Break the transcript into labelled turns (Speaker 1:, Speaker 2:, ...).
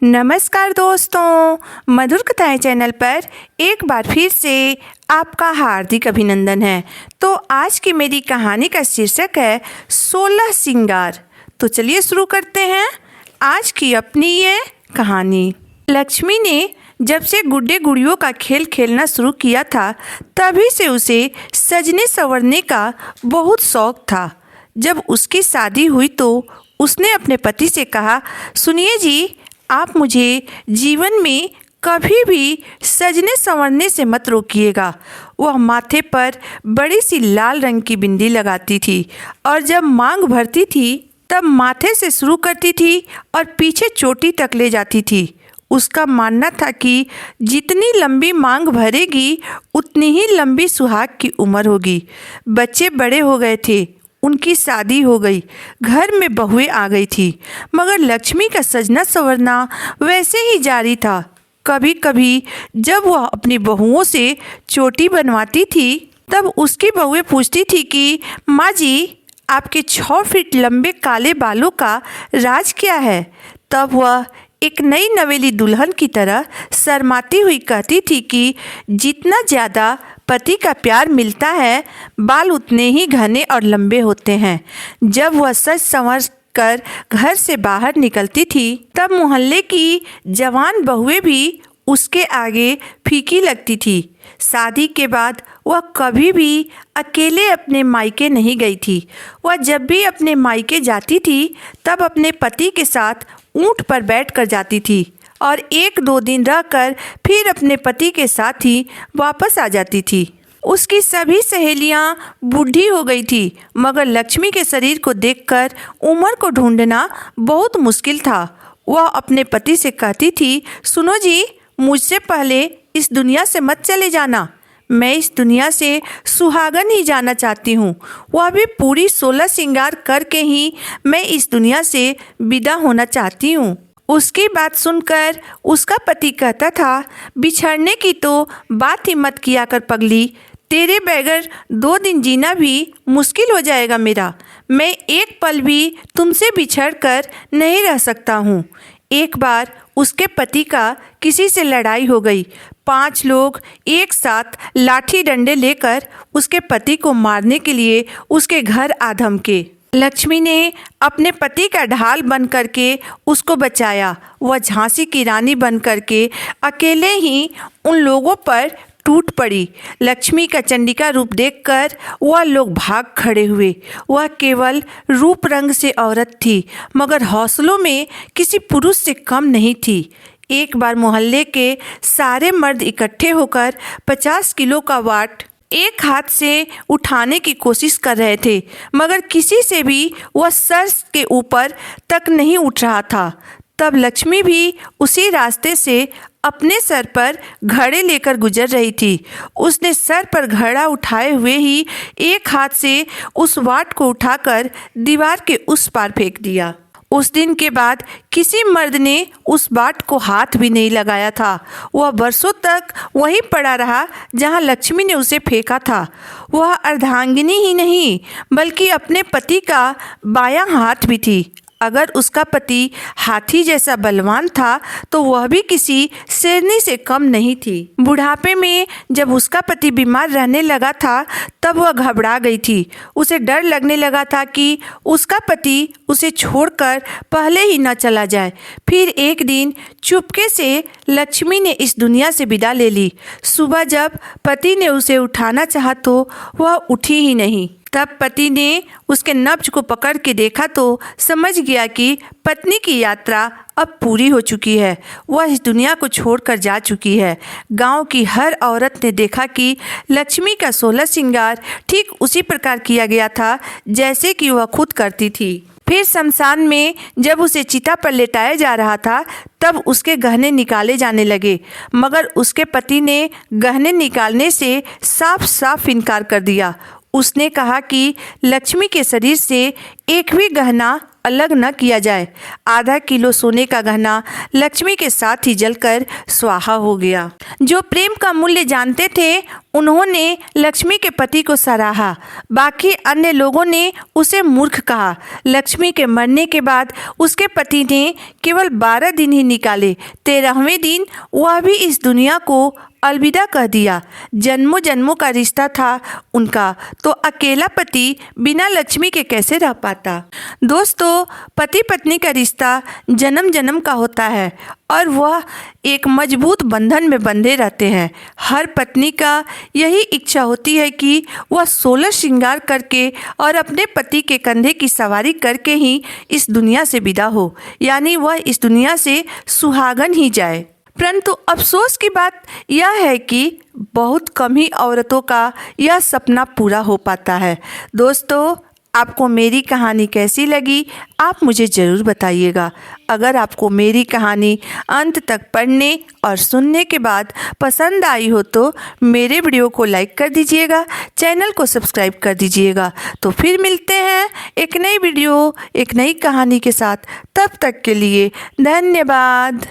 Speaker 1: नमस्कार दोस्तों, मधुर कथाएं चैनल पर एक बार फिर से आपका हार्दिक अभिनंदन है। तो आज की मेरी कहानी का शीर्षक है 16 श्रृंगार। तो चलिए शुरू करते हैं आज की अपनी ये कहानी। लक्ष्मी ने जब से गुड्डे गुड़ियों का खेल खेलना शुरू किया था तभी से उसे सजने संवरने का बहुत शौक था। जब उसकी शादी हुई तो उसने अपने पति से कहा, सुनिए जी, आप मुझे जीवन में कभी भी सजने संवरने से मत रोकिएगा। वह माथे पर बड़ी सी लाल रंग की बिंदी लगाती थी और जब मांग भरती थी तब माथे से शुरू करती थी और पीछे चोटी तक ले जाती थी। उसका मानना था कि जितनी लंबी मांग भरेगी उतनी ही लंबी सुहाग की उम्र होगी। बच्चे बड़े हो गए थे, उनकी शादी हो गई, घर में बहुएं आ गई थी, मगर लक्ष्मी का सजना संवरना वैसे ही जारी था। कभी कभी जब वह अपनी बहुओं से चोटी बनवाती थी तब उसकी बहुएं पूछती थी कि माँ जी, आपके 6 फीट लंबे काले बालों का राज क्या है? तब वह एक नई नवेली दुल्हन की तरह शर्माती हुई कहती थी कि जितना ज़्यादा पति का प्यार मिलता है, बाल उतने ही घने और लंबे होते हैं। जब वह सज संवर कर घर से बाहर निकलती थी तब मोहल्ले की जवान बहुएं भी उसके आगे फीकी लगती थी। शादी के बाद वह कभी भी अकेले अपने मायके नहीं गई थी। वह जब भी अपने मायके जाती थी तब अपने पति के साथ ऊंट पर बैठकर जाती थी और 1-2 दिन रहकर फिर अपने पति के साथ ही वापस आ जाती थी। उसकी सभी सहेलियां बूढ़ी हो गई थी, मगर लक्ष्मी के शरीर को देखकर उम्र को ढूंढना बहुत मुश्किल था। वह अपने पति से कहती थी, सुनो जी, मुझसे पहले इस दुनिया से मत चले जाना। मैं इस दुनिया से सुहागन ही जाना चाहती हूँ। वह भी पूरी 16 श्रृंगार करके ही मैं इस दुनिया से विदा होना चाहती हूँ। उसकी बात सुनकर उसका पति कहता था, बिछड़ने की तो बात ही मत किया कर पगली, तेरे बगैर 2 दिन जीना भी मुश्किल हो जाएगा मेरा। मैं एक पल भी तुमसे बिछड़ कर नहीं रह सकता हूँ। एक बार उसके पति का किसी से लड़ाई हो गई। 5 लोग एक साथ लाठी डंडे लेकर उसके पति को मारने के लिए उसके घर आ धमके। लक्ष्मी ने अपने पति का ढाल बन करके उसको बचाया। वह झांसी की रानी बन करके अकेले ही उन लोगों पर टूट पड़ी। लक्ष्मी का चंडिका रूप देखकर वह लोग भाग खड़े हुए। वह केवल रूप रंग से औरत थी, मगर हौसलों में किसी पुरुष से कम नहीं थी। एक बार मोहल्ले के सारे मर्द इकट्ठे होकर 50 किलो का वाट एक हाथ से उठाने की कोशिश कर रहे थे, मगर किसी से भी वह सर के ऊपर तक नहीं उठ रहा था। तब लक्ष्मी भी उसी रास्ते से अपने सर पर घड़े लेकर गुजर रही थी। उसने सर पर घड़ा उठाए हुए ही एक हाथ से उस वाट को उठाकर दीवार के उस पार फेंक दिया। उस दिन के बाद किसी मर्द ने उस बाट को हाथ भी नहीं लगाया था। वह बरसों तक वहीं पड़ा रहा जहां लक्ष्मी ने उसे फेंका था। वह अर्धांगिनी ही नहीं बल्कि अपने पति का बायां हाथ भी थी। अगर उसका पति हाथी जैसा बलवान था तो वह भी किसी शेरनी से कम नहीं थी। बुढ़ापे में जब उसका पति बीमार रहने लगा था तब वह घबरा गई थी। उसे डर लगने लगा था कि उसका पति उसे छोड़कर पहले ही न चला जाए। फिर एक दिन चुपके से लक्ष्मी ने इस दुनिया से विदा ले ली। सुबह जब पति ने उसे उठाना चाहा तो वह उठी ही नहीं। तब पति ने उसके नब्ज को पकड़ के देखा तो समझ गया कि पत्नी की यात्रा अब पूरी हो चुकी है। वह इस दुनिया को छोड़कर जा चुकी है। गांव की हर औरत ने देखा कि लक्ष्मी का 16 श्रृंगार ठीक उसी प्रकार किया गया था जैसे कि वह खुद करती थी। फिर शमशान में जब उसे चिता पर लेटाया जा रहा था तब उसके गहने निकाले जाने लगे, मगर उसके पति ने गहने निकालने से साफ साफ इनकार कर दिया। उसने कहा कि लक्ष्मी के शरीर से एक भी गहना अलग न किया जाए। आधा किलो सोने का गहना लक्ष्मी के साथ ही जलकर स्वाहा हो गया। जो प्रेम का मूल्य जानते थे उन्होंने लक्ष्मी के पति को सराहा, बाकी अन्य लोगों ने उसे मूर्ख कहा। लक्ष्मी के मरने के बाद उसके पति ने केवल 12 दिन ही निकाले। 13वें दिन वह भी इस दुनिया को अलविदा कह दिया। जन्मों जन्मों का रिश्ता था उनका, तो अकेला पति बिना लक्ष्मी के कैसे रह पाता। दोस्तों, पति पत्नी का रिश्ता जन्म जन्म का होता है और वह एक मजबूत बंधन में बंधे रहते हैं। हर पत्नी का यही इच्छा होती है कि वह 16 श्रृंगार करके और अपने पति के कंधे की सवारी करके ही इस दुनिया से विदा हो, यानी वह इस दुनिया से सुहागन ही जाए। परंतु अफसोस की बात यह है कि बहुत कम ही औरतों का यह सपना पूरा हो पाता है। दोस्तों, आपको मेरी कहानी कैसी लगी आप मुझे ज़रूर बताइएगा। अगर आपको मेरी कहानी अंत तक पढ़ने और सुनने के बाद पसंद आई हो तो मेरे वीडियो को लाइक कर दीजिएगा, चैनल को सब्सक्राइब कर दीजिएगा। तो फिर मिलते हैं एक नई वीडियो एक नई कहानी के साथ। तब तक के लिए धन्यवाद।